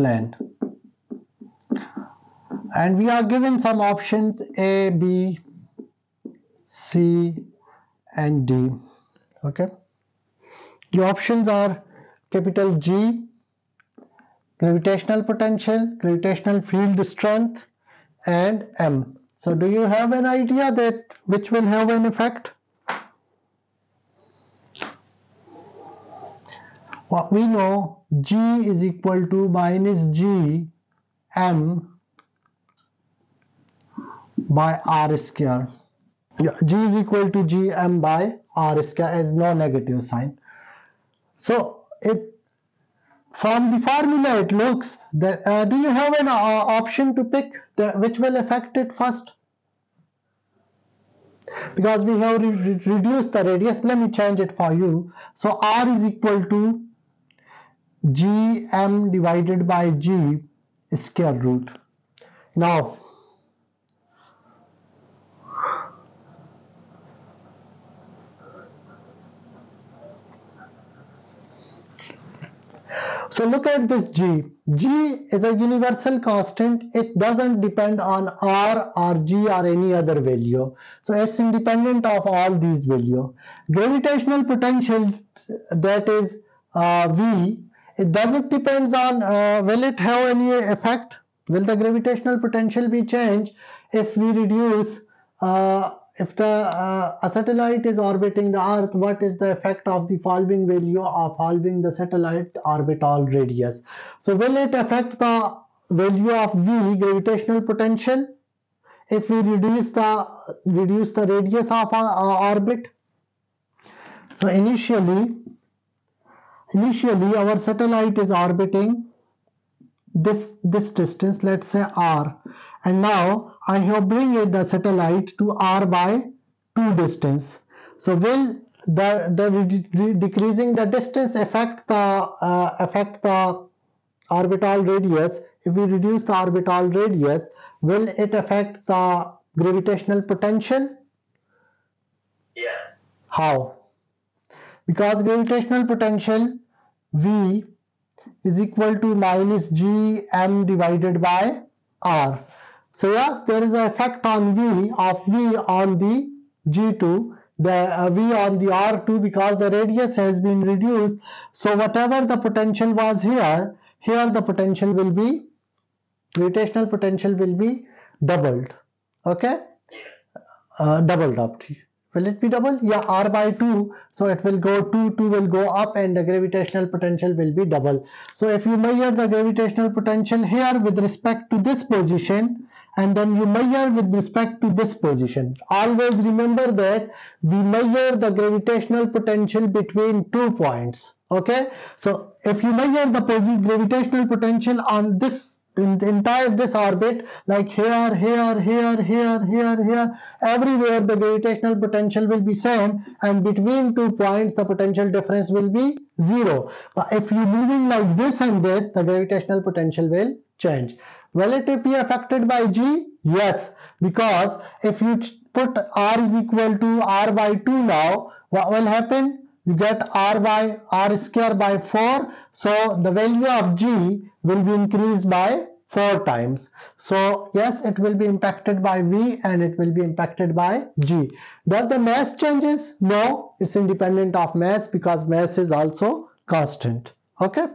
plane. And we are given some options A, B, C and D. Okay. The options are capital G, gravitational potential, gravitational field strength, and M. So do you have an idea that which will have an effect? Well, we know G is equal to minus G M by R square. Yeah, G is equal to G M by R square as no negative sign. So from the formula it looks that do you have an option to pick which will affect it first? Because we have reduced the radius, let me change it for you. So R is equal to G M divided by G square root. Now so look at this G. G is a universal constant. It doesn't depend on R or G or any other value. So it's independent of all these values. Gravitational potential, that is V, it doesn't depend on will it have any effect? Will the gravitational potential be changed if we reduce if a satellite is orbiting the Earth, what is the effect of the following value of following the satellite orbital radius? So will it affect the value of V, gravitational potential, if we reduce the radius of our orbit? So initially our satellite is orbiting this distance, let's say R, and now I have bring the satellite to R by 2 distance. So will the decreasing the distance affect the orbital radius? If we reduce the orbital radius, will it affect the gravitational potential? Yeah. How? Because gravitational potential V is equal to minus G M divided by R. So yeah, there is an effect on V on the G2, the V on the R2, because the radius has been reduced. So whatever the potential was here the potential will be, gravitational potential will be doubled. Okay, doubled up. Will it be double? Yeah, R by 2. So it will go 2 will go up and the gravitational potential will be double. So if you measure the gravitational potential here with respect to this position, and then you measure with respect to this position, always remember that we measure the gravitational potential between 2 points. Okay, so if you measure the gravitational potential on this in the entire this orbit, like here, everywhere the gravitational potential will be same, and between 2 points the potential difference will be 0. But if you moving like this and this, the gravitational potential will change. Will it be affected by G? Yes, because if you put R is equal to R by 2 now, what will happen? You get R square by 4. So the value of G will be increased by 4 times. So yes, it will be impacted by V and it will be impacted by G. Does the mass changes? No, it's independent of mass because mass is also constant. Okay.